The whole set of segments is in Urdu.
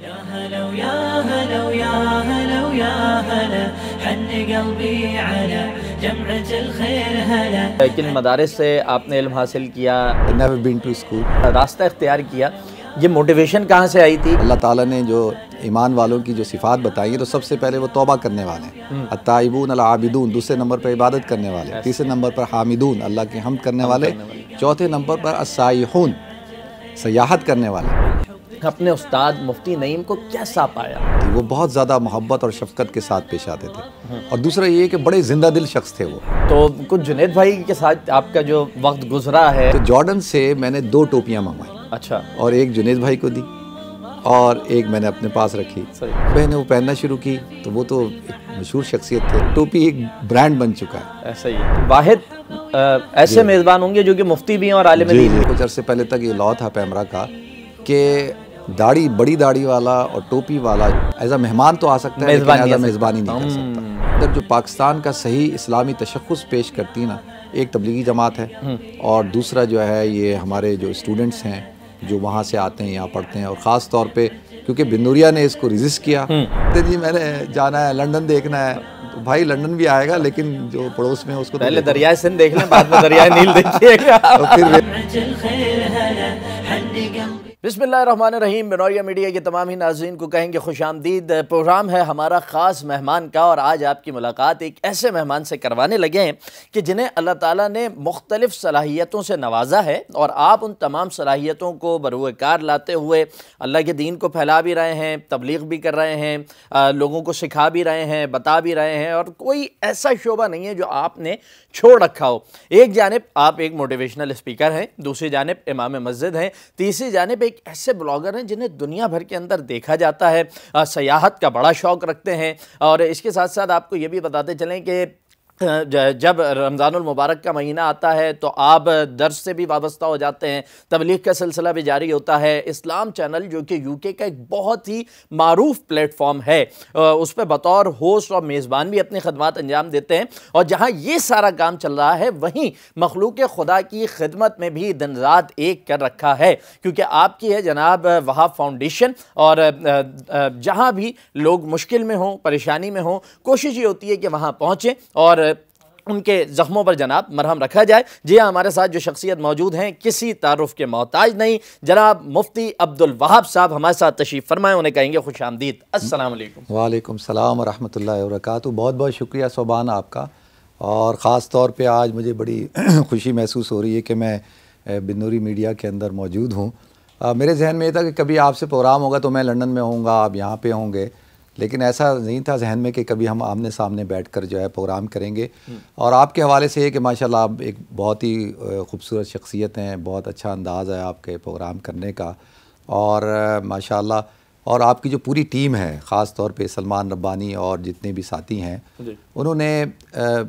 يا هلا ويا هلا ويا هلا ويا هلا حن قلبي على جمعة الخير هلا. کن مدارس سے آپ نے علم حاصل کیا؟ never been to school. راستہ اختیار کیا، یہ موٹیویشن کہاں سے آئی تھی؟ اللہ تعالیٰ نے جو ایمان والوں کی جو صفات بتائی ہیں تو سب سے پہلے وہ توبہ کرنے والے ہیں، التائبون العابدون، دوسرے نمبر پر عبادت کرنے والے، تیسرے نمبر پر حامدون، اللہ کی حمد کرنے والے، چوتھے نمبر پر السائحون، سیاحت کرنے والے۔ اپنے استاد مفتی نعیم کو کیسا پایا؟ وہ بہت زیادہ محبت اور شفقت کے ساتھ پیش آتے تھے، اور دوسرا یہ کہ بڑے زندہ دل شخص تھے وہ۔ تو کچھ جنید بھائی کے ساتھ آپ کا جو وقت گزرا ہے؟ تو جارڈن سے میں نے 2 ٹوپیاں منگوائی، اچھا، اور ایک جنید بھائی کو دی اور ایک میں نے اپنے پاس رکھی۔ میں نے وہ پہننا شروع کی تو وہ تو ایک مشہور شخصیت تھے، ٹوپی ایک برانڈ بن چکا ہے۔ ایسا ہی واحد ایسے میزبان ہوں گے جو کہ مفتی بھی ہیں اور عالم دین بھی۔ کچھ عرصے پہلے تک یہ لا تھا پیمرا کا کہ داڑھی، بڑی داڑھی والا اور ٹوپی والا ایز اے مہمان تو آ سکتا ہے لیکن ایز اے میزبانی نہیں کر سکتا۔ ادھر جو پاکستان کا صحیح اسلامی تشخص پیش کرتی نا، ایک تبلیغی جماعت ہے اور دوسرا جو ہے یہ ہمارے جو اسٹوڈنٹس ہیں جو وہاں سے آتے ہیں یہاں پڑھتے ہیں، اور خاص طور پہ کیونکہ بندوریا نے اس کو ریزسٹ کیا، جی میں نے جانا ہے لنڈن دیکھنا ہے، تو بھائی لنڈن بھی آئے گا لیکن جو پڑوس میں اس کو پہلے دریائے سندھ دیکھ لیں، بعد میں دریائے نیل دیکھیے گا۔ بسم اللہ الرحمن الرحیم۔ بنوریہ میڈیا کے تمام ہی ناظرین کو کہیں گے خوش آمدید۔ پروگرام ہے ہمارا خاص مہمان کا، اور آج آپ کی ملاقات ایک ایسے مہمان سے کروانے لگے ہیں کہ جنہیں اللہ تعالیٰ نے مختلف صلاحیتوں سے نوازا ہے، اور آپ ان تمام صلاحیتوں کو بروئے کار لاتے ہوئے اللہ کے دین کو پھیلا بھی رہے ہیں، تبلیغ بھی کر رہے ہیں، لوگوں کو سکھا بھی رہے ہیں، بتا بھی رہے ہیں، اور کوئی ایسا شعبہ نہیں ہے جو آپ نے چھوڑ رکھا ہو۔ ایک جانب آپ ایک موٹیویشنل اسپیکر ہیں، دوسری جانب امام مسجد ہیں، تیسری جانب ایک ایسے بلاگر ہیں جنہیں دنیا بھر کے اندر دیکھا جاتا ہے، سیاحت کا بڑا شوق رکھتے ہیں، اور اس کے ساتھ ساتھ آپ کو یہ بھی بتاتے چلیں کہ جب رمضان المبارک کا مہینہ آتا ہے تو آپ درس سے بھی وابستہ ہو جاتے ہیں، تبلیغ کا سلسلہ بھی جاری ہوتا ہے۔ اسلام چینل جو کہ یو کے کا ایک بہت ہی معروف پلیٹ فارم ہے، اس پہ بطور ہوسٹ اور میزبان بھی اپنی خدمات انجام دیتے ہیں، اور جہاں یہ سارا کام چل رہا ہے وہیں مخلوق خدا کی خدمت میں بھی دن رات ایک کر رکھا ہے، کیونکہ آپ کی ہے جناب وہاب فاؤنڈیشن، اور جہاں بھی لوگ مشکل میں ہوں، پریشانی میں ہوں، کوشش یہ ہوتی ہے کہ وہاں پہنچیں اور ان کے زخموں پر جناب مرہم رکھا جائے۔ جی ہاں، ہمارے ساتھ جو شخصیت موجود ہیں کسی تعارف کے محتاج نہیں، جناب مفتی عبدالوہاب صاحب ہمارے ساتھ تشریف فرمائیں، انہیں کہیں گے خوش آمدید۔ السلام علیکم۔ وعلیکم السلام ورحمۃ اللہ وبرکاتہ۔ بہت بہت شکریہ صوبان آپ کا، اور خاص طور پہ آج مجھے بڑی خوشی محسوس ہو رہی ہے کہ میں بنوری میڈیا کے اندر موجود ہوں۔ میرے ذہن میں یہ تھا کہ کبھی آپ سے پروگرام ہوگا تو میں لنڈن میں ہوں گا، آپ یہاں پہ ہوں گے، لیکن ایسا نہیں تھا ذہن میں کہ کبھی ہم آمنے سامنے بیٹھ کر جو ہے پروگرام کریں گے۔ اور آپ کے حوالے سے یہ کہ ماشاءاللہ آپ ایک بہت ہی خوبصورت شخصیت ہیں، بہت اچھا انداز ہے آپ کے پروگرام کرنے کا، اور ماشاءاللہ اور آپ کی جو پوری ٹیم ہے، خاص طور پہ سلمان ربانی اور جتنے بھی ساتھی ہیں، انہوں نے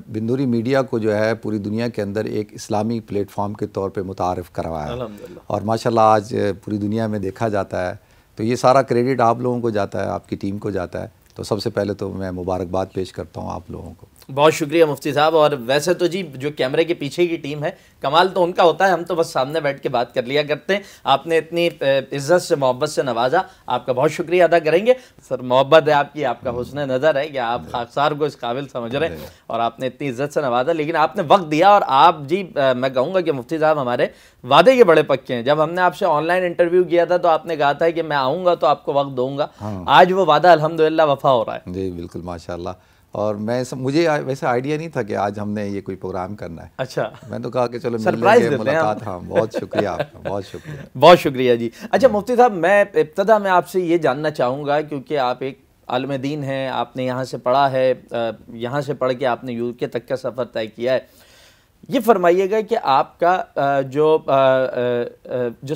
بنوری میڈیا کو جو ہے پوری دنیا کے اندر ایک اسلامی پلیٹ فارم کے طور پہ متعارف کروایا، اور ماشاءاللہ آج پوری دنیا میں دیکھا جاتا ہے، تو یہ سارا کریڈٹ آپ لوگوں کو جاتا ہے، آپ کی ٹیم کو جاتا ہے۔ تو سب سے پہلے تو میں مبارکباد پیش کرتا ہوں آپ لوگوں کو۔ بہت شکریہ مفتی صاحب۔ اور ویسے تو جی جو کیمرے کے پیچھے کی ٹیم ہے، کمال تو ان کا ہوتا ہے، ہم تو بس سامنے بیٹھ کے بات کر لیا کرتے ہیں۔ آپ نے اتنی عزت سے محبت سے نوازا، آپ کا بہت شکریہ ادا کریں گے سر۔ محبت ہے آپ کی، آپ کا حسن نظر ہے کہ آپ خاکسار کو اس قابل سمجھ رہے ہیں، اور آپ نے اتنی عزت سے نوازا، لیکن آپ نے وقت دیا، اور آپ جی میں کہوں گا کہ مفتی صاحب ہمارے وعدے کے بڑے پکے ہیں۔ جب ہم نے آپ سے آن لائن انٹرویو کیا تھا تو آپ نے کہا تھا کہ میں آؤں گا تو آپ کو وقت دوں گا، آج وہ وعدہ الحمدللہ وفا ہو رہا ہے۔ جی بالکل ماشاءاللہ۔ اور مجھے ویسے آئیڈیا نہیں تھا کہ آج ہم نے یہ کوئی پروگرام کرنا ہے۔ اچھا، میں تو کہا کہ چلو سرپرائز مل لیں گے، دیتے ہیں ملاقات۔ ہاں بہت شکریہ آپ کا، بہت شکریہ، بہت شکریہ جی۔ اچھا مفتی صاحب، میں ابتدا میں آپ سے یہ جاننا چاہوں گا، کیونکہ آپ ایک عالم دین ہیں، آپ نے یہاں سے پڑھا ہے، یہاں سے پڑھ کے آپ نے یو کے تک کا سفر طے کیا ہے، یہ فرمائیے گا کہ آپ کا جو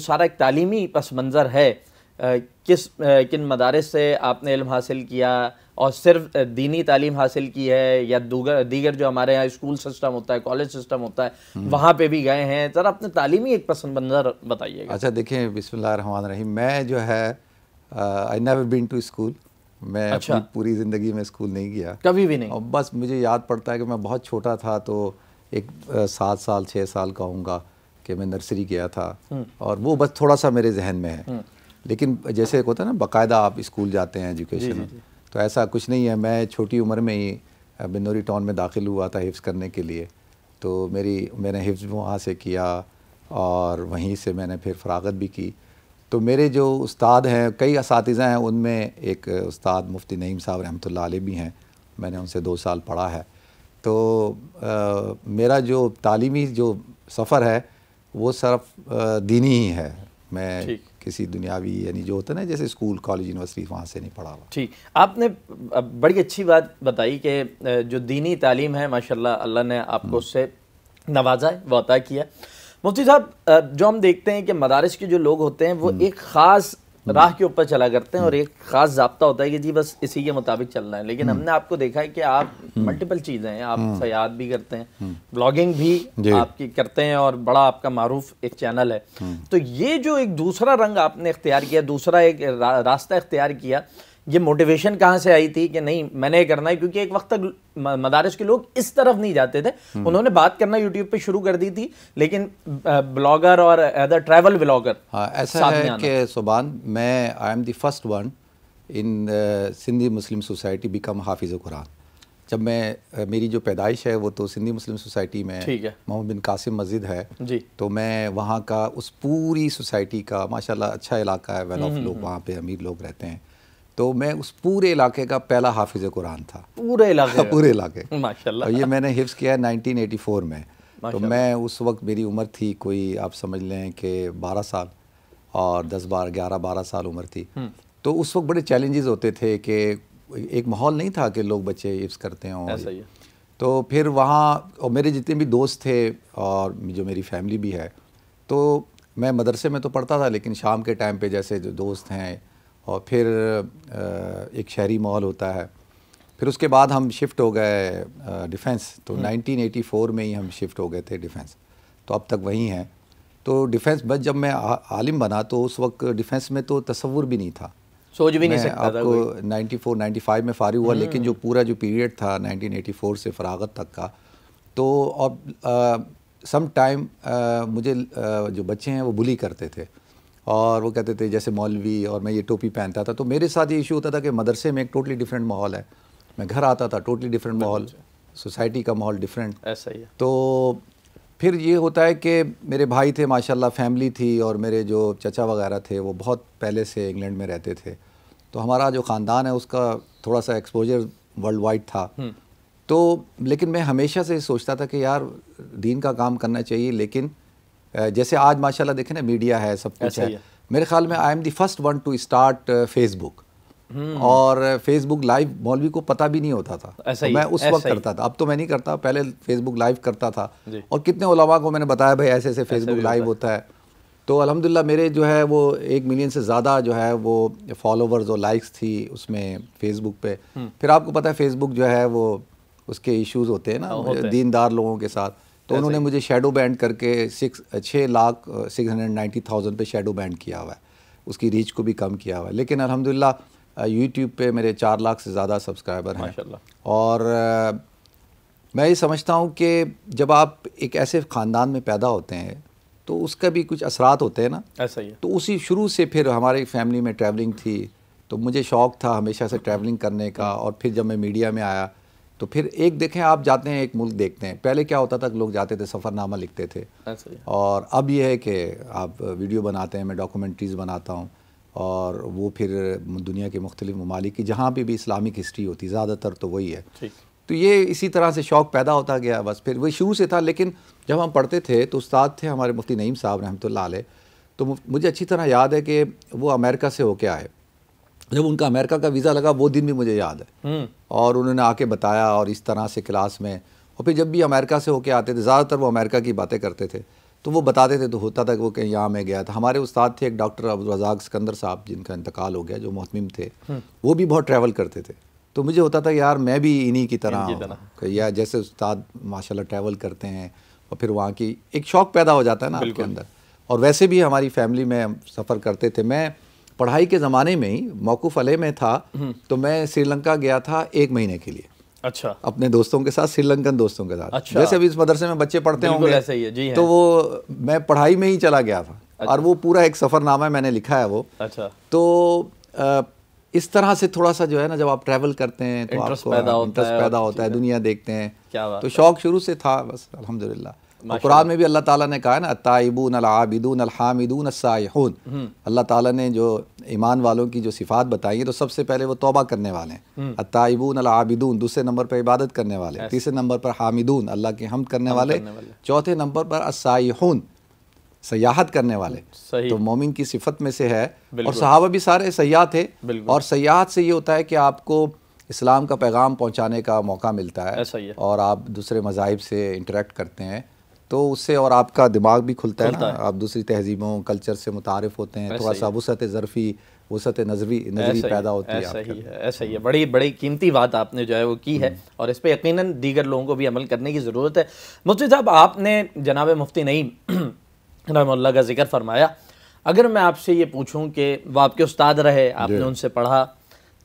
سارا ایک تعلیمی پس منظر ہے، کن مدارس سے آپ نے علم حاصل کیا، اور صرف دینی تعلیم حاصل کی ہے یا دیگر جو ہمارے یہاں اسکول سسٹم ہوتا ہے، کالج سسٹم ہوتا ہے، وہاں پہ بھی گئے ہیں؟ ذرا اپنے تعلیمی ایک پس منظر بتائیے گا۔ اچھا دیکھیں، بسم اللہ الرحمن الرحیم، میں جو ہے I never been to school، میں اپنی پوری زندگی میں اسکول نہیں گیا، کبھی بھی نہیں؟ اور بس مجھے یاد پڑتا ہے کہ میں بہت چھوٹا تھا، تو ایک 7 سال 6 سال کا ہوں گا کہ میں نرسری گیا تھا، اور وہ بس تھوڑا سا میرے ذہن میں ہے۔ لیکن جیسے ہوتا ہے نا باقاعدہ آپ اسکول جاتے ہیں ایجوکیشن، تو ایسا کچھ نہیں ہے. میں چھوٹی عمر میں ہی بنوری ٹاؤن میں داخل ہوا تھا حفظ کرنے کے لیے، تو میں نے حفظ وہاں سے کیا اور وہیں سے میں نے پھر فراغت بھی کی. تو میرے جو استاد ہیں، کئی اساتذہ ہیں، ان میں ایک استاد مفتی نعیم صاحب رحمۃ اللہ علیہ بھی ہیں، میں نے ان سے 2 سال پڑھا ہے. تو میرا جو تعلیمی جو سفر ہے وہ صرف دینی ہی ہے. میں کسی دنیاوی یعنی جو ہوتا ہے نا جیسے اسکول کالج یونیورسٹی وہاں سے نہیں پڑھا ہوا. ٹھیک، آپ نے بڑی اچھی بات بتائی کہ جو دینی تعلیم ہے ماشاءاللہ اللہ نے آپ کو اس سے نوازا ہے، وہ عطا کیا. مفتی صاحب، جو ہم دیکھتے ہیں کہ مدارس کے جو لوگ ہوتے ہیں وہ ایک خاص راہ کے اوپر چلا کرتے ہیں اور ایک خاص ضابطہ ہوتا ہے کہ جی بس اسی کے مطابق چلنا ہے. لیکن ہم نے آپ کو دیکھا ہے کہ آپ ملٹیپل چیزیں ہیں، آپ سیاحت بھی کرتے ہیں، بلاگنگ بھی آپ کی کرتے ہیں اور بڑا آپ کا معروف ایک چینل ہے. تو یہ جو ایک دوسرا رنگ آپ نے اختیار کیا، دوسرا ایک راستہ اختیار کیا، یہ موٹیویشن کہاں سے آئی تھی کہ نہیں میں نے یہ کرنا ہے؟ کیونکہ ایک وقت تک مدارس کے لوگ اس طرف نہیں جاتے تھے، انہوں نے بات کرنا یوٹیوب پہ شروع کر دی تھی، لیکن بلاگر اور ادر ٹریول بلاگر. ہاں ایسا ہے کہ سبحان، میں I'm the first one in Sindhi Muslim society become حافظ قرآن. جب میری جو پیدائش ہے وہ تو سندھی مسلم سوسائٹی میں محمد بن قاسم مسجد ہے، تو میں وہاں کا اس پوری سوسائٹی کا ماشاءاللہ اچھا علاقہ ہے، ویل آف لوگ وہاں پہ امیر لوگ رہتے ہیں، تو میں اس پورے علاقے کا پہلا حافظ قرآن تھا. پورے علاقے ماشاءاللہ. اور یہ میں نے حفظ کیا ہے 1984 میں. تو میں اس وقت میری عمر تھی کوئی آپ سمجھ لیں کہ 12 سال اور 11-12 سال عمر تھی. تو اس وقت بڑے چیلنجز ہوتے تھے کہ ایک ماحول نہیں تھا کہ لوگ بچے حفظ کرتے ہوں. تو پھر وہاں اور میرے جتنے بھی دوست تھے اور جو میری فیملی بھی ہے، تو میں مدرسے میں تو پڑھتا تھا لیکن شام کے ٹائم پہ جیسے جو دوست ہیں اور پھر ایک شہری ماحول ہوتا ہے. پھر اس کے بعد ہم شفٹ ہو گئے ڈیفنس، تو 1984 میں ہی ہم شفٹ ہو گئے تھے ڈیفنس، تو اب تک وہیں ہیں. تو ڈیفنس بس جب میں عالم بنا تو اس وقت ڈیفنس میں تو تصور بھی نہیں تھا، سوچ بھی نہیں سکتا تھا. آپ کو 94-95 میں فارغ ہوا، لیکن جو پورا جو پیریڈ تھا 1984 سے فراغت تک کا، تو اب سم ٹائم مجھے جو بچے ہیں وہ بلی کرتے تھے اور وہ کہتے تھے جیسے مولوی، اور میں یہ ٹوپی پہنتا تھا. تو میرے ساتھ یہ ایشو ہوتا تھا کہ مدرسے میں ایک ٹوٹلی ڈیفرنٹ ماحول ہے، میں گھر آتا تھا ٹوٹلی ڈیفرنٹ ماحول، سوسائٹی کا ماحول ڈیفرنٹ. ایسا ہی ہے. تو پھر یہ ہوتا ہے کہ میرے بھائی تھے ماشاءاللہ، فیملی تھی، اور میرے جو چچا وغیرہ تھے وہ بہت پہلے سے انگلینڈ میں رہتے تھے. تو ہمارا جو خاندان ہے اس کا تھوڑا سا ایکسپوجر ورلڈ وائڈ تھا. تو لیکن میں ہمیشہ سے سوچتا تھا کہ یار دین کا کام کرنا چاہیے، لیکن جیسے آج ماشاءاللہ دیکھیں نا میڈیا ہے، سب کچھ ہے. میرے خیال میں I'm the first one to start Facebook, اور فیس بک لائیو مولوی کو پتہ بھی نہیں ہوتا تھا، میں اس وقت کرتا تھا. اب تو میں نہیں کرتا، پہلے فیس بک لائیو کرتا تھا، اور کتنے علماء کو میں نے بتایا بھائی ایسے ایسے فیس بک لائیو ہوتا ہے. تو الحمدللہ میرے جو ہے وہ 1 ملین سے زیادہ جو ہے وہ فالوورز اور لائکس تھی اس میں فیس بک پہ. پھر آپ کو پتہ ہے فیس بک جو ہے وہ اس کے ایشوز ہوتے ہیں نا دیندار لوگوں کے ساتھ، تو انہوں نے مجھے شیڈو بینڈ کر کے 6,690,000 پہ شیڈو بینڈ کیا ہوا ہے، اس کی ریچ کو بھی کم کیا ہوا ہے. لیکن الحمدللہ یوٹیوب پہ میرے 4 لاکھ سے زیادہ سبسکرائبر ہیں. اور میں یہ سمجھتا ہوں کہ جب آپ ایک ایسے خاندان میں پیدا ہوتے ہیں تو اس کا بھی کچھ اثرات ہوتے ہیں نا. ایسا ہی ہے. تو اسی شروع سے پھر ہماری فیملی میں ٹریولنگ تھی، تو مجھے شوق تھا ہمیشہ سے ٹریولنگ کرنے کا. اور پھر جب میں میڈیا میں آیا تو پھر ایک دیکھیں آپ جاتے ہیں ایک ملک دیکھتے ہیں، پہلے کیا ہوتا تھا کہ لوگ جاتے تھے سفر نامہ لکھتے تھے، اور اب یہ ہے کہ آپ ویڈیو بناتے ہیں، میں ڈاکومنٹریز بناتا ہوں، اور وہ پھر دنیا کے مختلف ممالک کی جہاں پہ بھی اسلامک ہسٹری ہوتی زیادہ تر تو وہی ہے. تو یہ اسی طرح سے شوق پیدا ہوتا گیا، بس پھر وہ شروع سے تھا. لیکن جب ہم پڑھتے تھے تو استاد تھے ہمارے مفتی نعیم صاحب رحمۃ اللہ علیہ، تو مجھے اچھی طرح یاد ہے کہ وہ امریکہ سے ہو کے آئے. جب ان کا امریکہ کا ویزا لگا وہ دن بھی مجھے یاد ہے، اور انہوں نے آ کے بتایا اور اس طرح سے کلاس میں. اور پھر جب بھی امریکہ سے ہو کے آتے تھے زیادہ تر وہ امریکہ کی باتیں کرتے تھے، تو وہ بتاتے تھے تو ہوتا تھا کہ وہ کہیں یہاں میں گیا تھا. ہمارے استاد تھے ایک ڈاکٹر عبدالرزاق سکندر صاحب جن کا انتقال ہو گیا، جو محتمم تھے، وہ بھی بہت ٹریول کرتے تھے. تو مجھے ہوتا تھا کہ یار میں بھی انہی کی طرح یا جیسے استاد ماشاءاللہ ٹریول کرتے ہیں، اور پھر وہاں کی ایک شوق پیدا ہو جاتا ہے نا آپ کے اندر. اور ویسے بھی ہماری فیملی میں سفر کرتے تھے. میں پڑھائی کے زمانے میں ہی موقوف علیہ میں تھا، تو میں سری لنکا گیا تھا 1 مہینے کے لیے. اچھا. اپنے دوستوں کے ساتھ، سری لنکن دوستوں کے ساتھ. جیسے ابھی اس مدرسے میں بچے پڑھتے ہوں گے، تو وہ میں پڑھائی میں ہی چلا گیا تھا. اور وہ پورا ایک سفر نامہ ہے، میں نے لکھا ہے وہ. اچھا. تو اس طرح سے تھوڑا سا جو ہے نا جب آپ ٹریول کرتے ہیں تو آپ کو انٹرسٹ پیدا ہوتا ہے، دنیا دیکھتے ہیں. تو شوق شروع سے تھا بس الحمدللہ. قرآن میں بھی اللہ تعالیٰ نے کہا ہے نا التائبون العابدون الحامدون السائحون. اللہ تعالیٰ نے جو ایمان والوں کی جو صفات بتائی ہیں تو سب سے پہلے وہ توبہ کرنے والے ہیں. التائبون العابدون، دوسرے نمبر پر عبادت کرنے والے، تیسرے نمبر پر حامدون اللہ کی حمد کرنے والے، چوتھے نمبر پر السائحون سیاحت کرنے والے. تو مومن کی صفت میں سے ہے. اور صحابہ بھی سارے سیاح تھے. اور سیاحت سے یہ ہوتا ہے کہ آپ کو اسلام کا پیغام پہنچانے کا موقع ملتا ہے اور آپ دوسرے مذاہب سے انٹریکٹ کرتے ہیں تو اس سے اور آپ کا دماغ بھی کھلتا ہے نا، آپ دوسری تہذیبوں کلچر سے متعارف ہوتے ہیں، تھوڑا سا وسعت ظرفی وسعت نظری پیدا ہوتی ہے. ایسا ہی ہے. بڑی بڑی قیمتی بات آپ نے جو ہے وہ کی ہے اور اس پہ یقیناً دیگر لوگوں کو بھی عمل کرنے کی ضرورت ہے. مفتی صاحب، آپ نے جناب مفتی نعیم رحمہ اللہ کا ذکر فرمایا. اگر میں آپ سے یہ پوچھوں کہ وہ آپ کے استاد رہے، آپ نے ان سے پڑھا،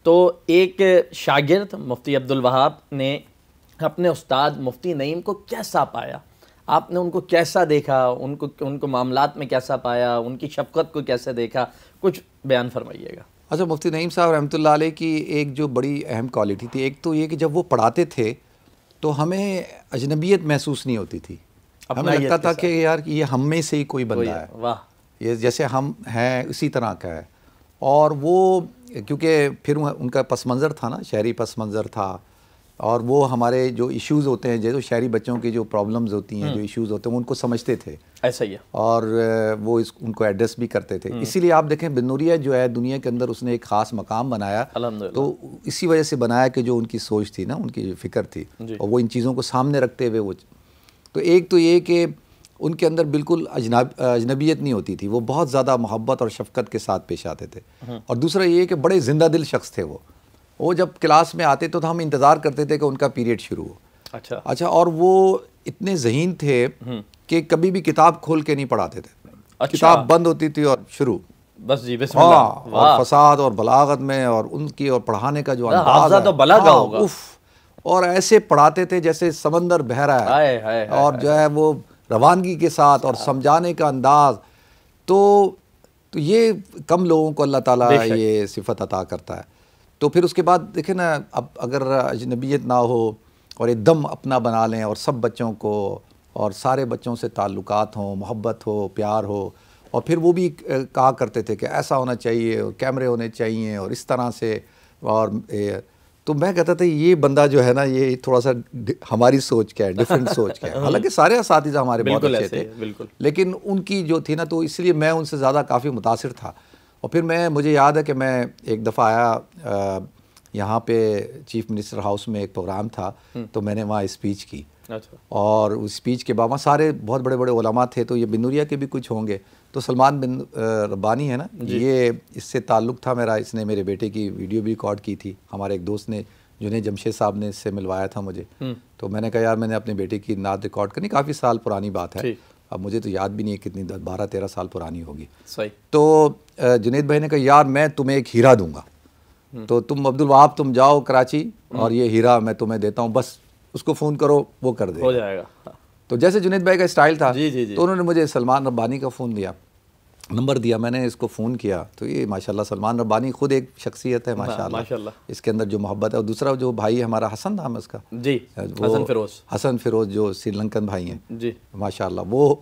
تو ایک شاگرد مفتی عبدالوہاب نے اپنے استاد مفتی نعیم کو کیسا پایا؟ آپ نے ان کو کیسا دیکھا؟ ان کو معاملات میں کیسا پایا؟ ان کی شفقت کو کیسے دیکھا؟ کچھ بیان فرمائیے گا. اچھا، مفتی نعیم صاحب رحمۃ اللہ علیہ کی ایک جو بڑی اہم کوالٹی تھی، ایک تو یہ کہ جب وہ پڑھاتے تھے تو ہمیں اجنبیت محسوس نہیں ہوتی تھی. ہمیں لگتا تھا کہ یار یہ ہم میں سے ہی کوئی بندہ ہے. واہ. یہ جیسے ہم ہیں اسی طرح کا ہے. اور وہ کیونکہ پھر ان کا پس منظر تھا نا، شہری پس منظر تھا، اور وہ ہمارے جو ایشوز ہوتے ہیں جو شہری بچوں کی جو پرابلمز ہوتی ہیں، جو ایشوز ہوتے ہیں، وہ ان کو سمجھتے تھے. ایسا ہی ہے. اور وہ ان کو ایڈریس بھی کرتے تھے. اسی لیے آپ دیکھیں بن نوریہ جو ہے دنیا کے اندر اس نے ایک خاص مقام بنایا. تو اسی وجہ سے بنایا کہ جو ان کی سوچ تھی نا، ان کی فکر تھی، اور وہ ان چیزوں کو سامنے رکھتے ہوئے وہ تو ایک تو یہ کہ ان کے اندر بالکل اجنبیت نہیں ہوتی تھی، وہ بہت زیادہ محبت اور شفقت کے ساتھ پیش آتے تھے. اور دوسرا یہ کہ بڑے زندہ دل شخص تھے. وہ جب کلاس میں آتے تو ہم انتظار کرتے تھے کہ ان کا پیریڈ شروع ہو. اچھا. اور وہ اتنے ذہین تھے کہ کبھی بھی کتاب کھول کے نہیں پڑھاتے تھے. کتاب بند ہوتی تھی اور شروع بس جی بسم اللہ. اور فساد اور بلاغت میں اور ان کی اور پڑھانے کا جو انداز ہے اور ایسے پڑھاتے تھے جیسے سمندر بہہ رہا ہے، اور جو ہے وہ روانگی کے ساتھ اور سمجھانے کا انداز. تو یہ کم لوگوں کو اللہ تعالیٰ یہ صفت عطا کرتا ہے. تو پھر اس کے بعد دیکھیں نا، اب اگر اجنبیت نہ ہو اور ایک دم اپنا بنا لیں اور سب بچوں کو اور سارے بچوں سے تعلقات ہوں، محبت ہو، پیار ہو، اور پھر وہ بھی کہا کرتے تھے کہ ایسا ہونا چاہیے اور کیمرے ہونے چاہیے اور اس طرح سے. اور تو میں کہتا تھا یہ بندہ جو ہے نا یہ تھوڑا سا ہماری سوچ کیا ہے، ڈیفرنٹ سوچ کیا ہے. حالانکہ سارے اساتذہ ہمارے بہت اچھے تھے، لیکن ان کی جو تھی نا، تو اس لیے میں ان سے زیادہ کافی متاثر تھا. اور پھر مجھے یاد ہے کہ میں ایک دفعہ آیا یہاں پہ چیف منسٹر ہاؤس میں ایک پروگرام تھا، تو میں نے وہاں اسپیچ کی. اور اس اسپیچ کے بعد وہاں سارے بہت بڑے بڑے علماء تھے. تو یہ بن نوریہ کے بھی کچھ ہوں گے. تو سلمان بن ربانی ہے نا، یہ اس سے تعلق تھا میرا. اس نے میرے بیٹے کی ویڈیو بھی ریکارڈ کی تھی. ہمارے ایک دوست نے جنید جمشید صاحب نے اس سے ملوایا تھا مجھے. تو میں نے کہا یار میں نے اپنے بیٹے کی نعت ریکارڈ کرنی. کافی سال پرانی بات ہے، اب مجھے تو یاد بھی نہیں ہے کتنی، 12-13 سال پرانی ہوگی. تو جنید بھائی نے کہا یار میں تمہیں ایک ہیرا دوں گا، تو تم عبدالوہاب تم جاؤ کراچی اور یہ ہیرا میں تمہیں دیتا ہوں، بس اس کو فون کرو وہ کر دے گا. تو جیسے جنید بھائی کا اسٹائل تھا تو انہوں نے مجھے سلمان ربانی کا فون دیا، نمبر دیا. میں نے اس کو فون کیا تو یہ ماشاءاللہ سلمان ربانی خود ایک شخصیت ہے ماشاءاللہ، اس کے اندر جو محبت ہے. اور دوسرا جو بھائی ہمارا حسن نام ہے اس کا، جی حسن فیروز جو سری لنکن بھائی ہیں جی ماشاءاللہ. وہ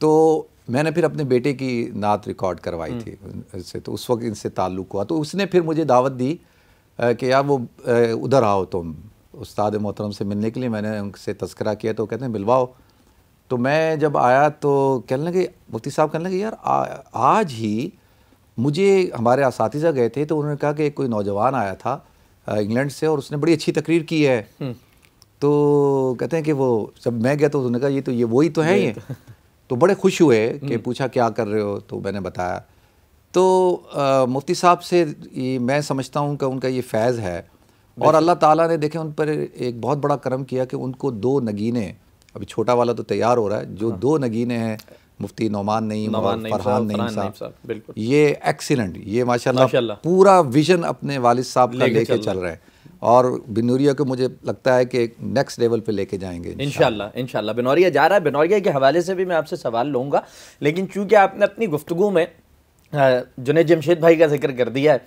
تو میں نے پھر اپنے بیٹے کی نعت ریکارڈ کروائی تھی اس سے. تو اس وقت ان سے تعلق ہوا. تو اس نے پھر مجھے دعوت دی کہ یار وہ ادھر آؤ تم استاد محترم سے ملنے کے لیے. میں نے ان سے تذکرہ کیا تو کہتے ہیں ملواؤ. تو میں جب آیا تو کہنے لگے، مفتی صاحب کہنے لگے یار آج ہی مجھے ہمارے اساتذہ گئے تھے تو انہوں نے کہا کہ کوئی نوجوان آیا تھا انگلینڈ سے اور اس نے بڑی اچھی تقریر کی ہے. تو کہتے ہیں کہ وہ جب میں گیا تو انہوں نے کہا یہ وہی تو ہے. یہ تو بڑے خوش ہوئے کہ پوچھا کیا کر رہے ہو، تو میں نے بتایا. تو مفتی صاحب سے میں سمجھتا ہوں کہ ان کا یہ فیض ہے. اور اللہ تعالیٰ نے دیکھیں ان پر ایک بہت بڑا کرم کیا کہ ان کو 2 نگینے، ابھی چھوٹا والا تو تیار ہو رہا ہے، جو 2 نگینے ہیں مفتی نعمان نعیم اور فرحان نعیم صاحب، یہ ایکسیلنٹ، یہ ماشاءاللہ پورا ویژن اپنے والد صاحب کا لے کے چل رہے ہیں. اور بنوریا کو مجھے لگتا ہے کہ ایک نیکسٹ لیول پہ لے کے جائیں گے انشاءاللہ. بنوریا جا رہا ہے. بنوریا کے حوالے سے بھی میں آپ سے سوال لوں گا, لیکن چونکہ آپ نے اپنی گفتگو میں جنید جمشید بھائی کا ذکر کر دیا ہے,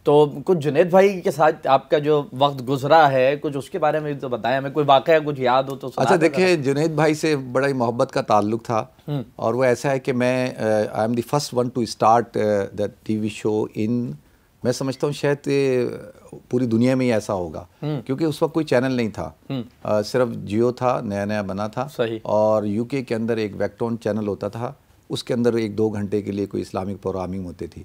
تو کچھ جنید بھائی کے ساتھ آپ کا جو وقت گزرا ہے کچھ اس کے بارے میں تو بتائیں ہمیں, کوئی واقعہ کچھ یاد ہو تو. اچھا دیکھیں, جنید بھائی سے بڑا ہی محبت کا تعلق تھا, اور وہ ایسا ہے کہ میں I'm the first one to start the TV show in, میں سمجھتا ہوں شاید پوری دنیا میں ہی ایسا ہوگا, کیونکہ اس وقت کوئی چینل نہیں تھا, صرف جیو تھا, نیا نیا بنا تھا, اور یو کے اندر ایک ویکٹون چینل ہوتا تھا, اس کے اندر 1-2 گھنٹے کے لیے کوئی اسلامک پروگرامنگ ہوتی تھی.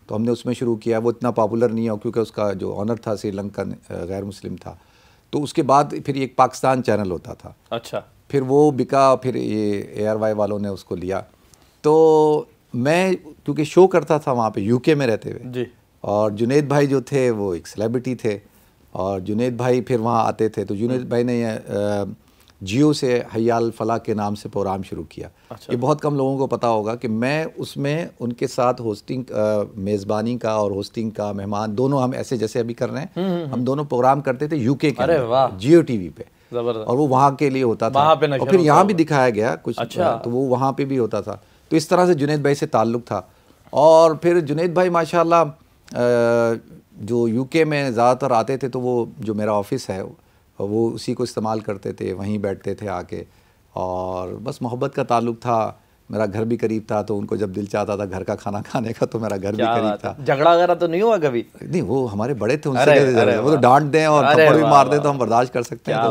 تو ہم نے اس میں شروع کیا. وہ اتنا پاپولر نہیں ہوا کیونکہ اس کا جو آنر تھا سری لنکا غیر مسلم تھا. تو اس کے بعد پھر ایک پاکستان چینل ہوتا تھا. اچھا. پھر وہ بکا, پھر یہ اے آر وائی والوں نے اس کو لیا. تو میں کیونکہ شو کرتا تھا وہاں پہ یو کے میں رہتے ہوئے, جی, اور جنید بھائی جو تھے وہ ایک سیلیبریٹی تھے, اور جنید بھائی پھر وہاں آتے تھے. تو جنید بھائی نے جیو سے حی علی الفلاح کے نام سے پروگرام شروع کیا. یہ بہت کم لوگوں کو پتہ ہوگا کہ میں اس میں ان کے ساتھ ہوسٹنگ, میزبانی کا اور ہوسٹنگ کا, مہمان دونوں, ہم ایسے جیسے ابھی کر رہے ہیں, ہم دونوں پروگرام کرتے تھے یو کے اندر جیو ٹی وی پہ, اور وہ وہاں کے لیے ہوتا تھا, اور پھر یہاں بھی دکھایا گیا کچھ, تو وہ وہاں پہ بھی ہوتا تھا. تو اس طرح سے جنید بھائی سے تعلق تھا. اور پھر جنید بھائی ماشاءاللہ جو یو کے میں زیادہ تر آتے تھے, تو وہ جو میرا آفس ہے وہ اسی کو استعمال کرتے تھے, وہیں بیٹھتے تھے آ کے, اور بس محبت کا تعلق تھا. میرا گھر بھی قریب تھا, تو ان کو جب دل چاہتا تھا گھر کا کھانا کھانے کا تو میرا گھر بھی قریب تھا. جھگڑا وغیرہ تو نہیں ہوا کبھی؟ نہیں, وہ ہمارے بڑے تھے, ان سے وہ تو ڈانٹ دیں اور تھپڑ بھی مار دیں تو ہم برداشت کر سکتے ہیں.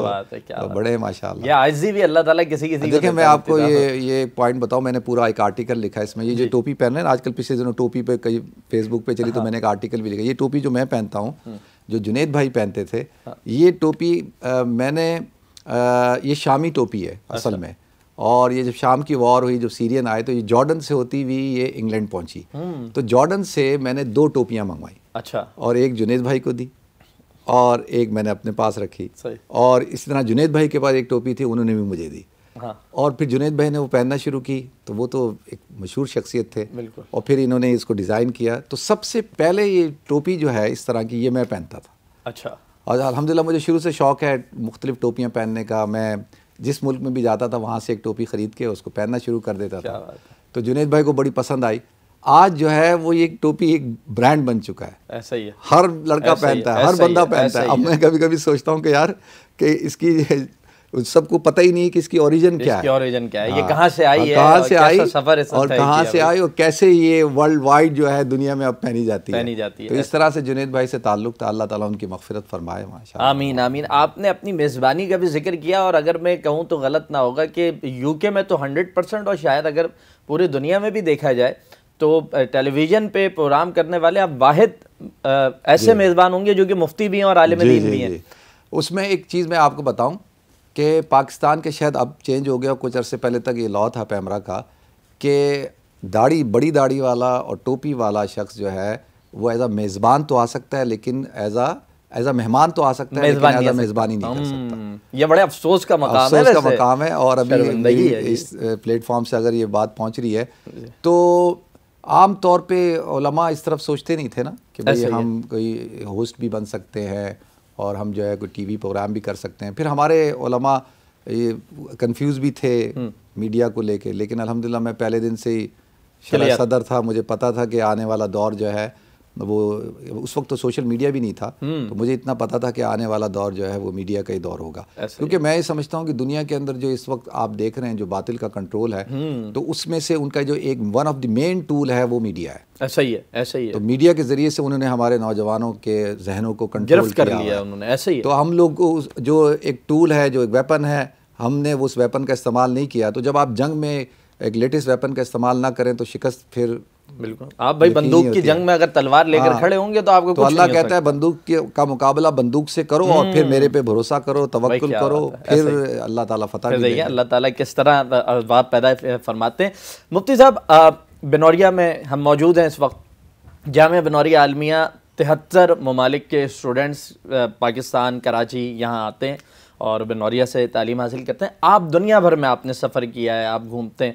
تو بڑے ماشاءاللہ. یہ عاجزی بھی اللہ تعالیٰ کسی دیکھیں, میں آپ کو یہ پوائنٹ بتاؤں, میں نے پورا ایک آرٹیکل لکھا ہے اس میں. یہ جو ٹوپی پہن رہے ہیں آج کل, پچھلے دنوں ٹوپی پہ کئی فیس بک پہ چلی, تو میں نے ایک آرٹیکل بھی لکھا. یہ ٹوپی جو میں پہنتا ہوں, جو جنید بھائی پہنتے تھے, یہ ٹوپی میں نے, یہ شامی ٹوپی ہے اصل میں, اور یہ جب شام کی وار ہوئی, جب سیرین آئے, تو یہ جارڈن سے ہوتی ہوئی یہ انگلینڈ پہنچی. تو جارڈن سے میں نے 2 ٹوپیاں منگوائی. اچھا. اور ایک جنید بھائی کو دی, اور ایک میں نے اپنے پاس رکھی. اور اس طرح جنید بھائی کے پاس ایک ٹوپی تھی, انہوں نے بھی مجھے دی. اور پھر جنید بھائی نے وہ پہننا شروع کی, تو وہ تو ایک مشہور شخصیت تھے, اور پھر انہوں نے اس کو ڈیزائن کیا. تو سب سے پہلے یہ ٹوپی جو ہے اس طرح کی, یہ میں پہنتا تھا. اچھا. اور الحمدللہ مجھے شروع سے شوق ہے مختلف ٹوپیاں پہننے کا. میں جس ملک میں بھی جاتا تھا وہاں سے ایک ٹوپی خرید کے اس کو پہننا شروع کر دیتا تھا. تو جنید بھائی کو بڑی پسند آئی. آج جو ہے وہ یہ ٹوپی ایک برانڈ بن چکا ہے. ایسا ہی ہے, ہر لڑکا پہنتا ہے, ہر بندہ پہنتا ہے. اب میں کبھی کبھی سوچتا ہوں کہ یار, کہ اس کی سب کو پتہ ہی نہیں کہ اس کی اوریجن کیا ہے, یہ کہاں سے آئی ہے, کہاں سے آئی, اور کہاں سے آئی, اور کیسے یہ ورلڈ وائڈ جو ہے دنیا میں اب پہنی جاتی ہے. تو اس طرح سے جنید بھائی سے تعلق تھا. اللہ تعالیٰ ان کی مغفرت فرمائے ماشاءاللہ. آمین آمین. آپ نے اپنی میزبانی کا بھی ذکر کیا, اور اگر میں کہوں تو غلط نہ ہوگا کہ یو کے میں تو 100%, اور شاید اگر پوری دنیا میں بھی دیکھا جائے تو ٹیلی ویژن پہ پروگرام کرنے والے آپ واحد ایسے میزبان ہوں گے جو کہ مفتی بھی ہیں اور عالم دین بھی ہیں. اس میں ایک چیز میں آپ کو بتاؤں کہ پاکستان کے شاید اب چینج ہو گیا, کچھ عرصے پہلے تک یہ لا تھا پیمرا کا کہ داڑھی, بڑی داڑھی والا اور ٹوپی والا شخص جو ہے وہ ایز اے میزبان تو آ سکتا ہے, لیکن ایز اے مہمان تو آ سکتا ہے, لیکن ایز اے میزبانی نہیں کر سکتا. یہ بڑے افسوس کا مقام ہے, افسوس کا مقام ہے. اور ابھی اس پلیٹ فارم سے اگر یہ بات پہنچ رہی ہے, تو عام طور پہ علماء اس طرف سوچتے نہیں تھے نا کہ بھئی ہم کوئی ہوسٹ بھی بن سکتے ہیں, اور ہم جو ہے کوئی ٹی وی پروگرام بھی کر سکتے ہیں. پھر ہمارے علماء یہ کنفیوز بھی تھے میڈیا کو لے کے, لیکن الحمدللہ میں پہلے دن سے ہی شرح صدر تھا. مجھے پتا تھا کہ آنے والا دور جو ہے وہ, اس وقت تو سوشل میڈیا بھی نہیں تھا, تو مجھے اتنا پتا تھا کہ آنے والا دور جو ہے وہ میڈیا کا ہی دور ہوگا. کیونکہ میں یہ سمجھتا ہوں کہ دنیا کے اندر جو اس وقت آپ دیکھ رہے ہیں جو باطل کا کنٹرول ہے, تو اس میں سے ان کا جو ایک one of the main tool ہے وہ میڈیا ہے. ایسا ہی ہے, ایسا ہی ہے. تو میڈیا کے ذریعے سے انہوں نے ہمارے نوجوانوں کے ذہنوں کو کنٹرول کر لیا انہوں نے. ایسا ہی ہے. تو ہم لوگ کو جو ایک ٹول ہے, جو ایک ویپن ہے, ہم نے اس ویپن کا استعمال نہیں کیا. تو جب آپ جنگ میں ایک لیٹسٹ ویپن کا استعمال نہ کریں تو شکست پھر بالکل. آپ بھائی بندوق کی جنگ میں اگر تلوار لے کر کھڑے ہوں گے تو آپ کو تو اللہ کہتا ہے بندوق کا مقابلہ بندوق سے کرو, اور پھر میرے پہ بھروسہ کرو, توکل کرو, پھر اللہ تعالیٰ فتح دے گا. اللہ تعالیٰ کس طرح اسباب پیدا فرماتے ہیں. مفتی صاحب, بنوریا میں ہم موجود ہیں اس وقت. جامعہ بنوریا عالمیہ 73 ممالک کے اسٹوڈنٹس پاکستان کراچی یہاں آتے ہیں اور بنوریا سے تعلیم حاصل کرتے ہیں. آپ دنیا بھر میں آپ نے سفر کیا ہے, آپ گھومتے ہیں.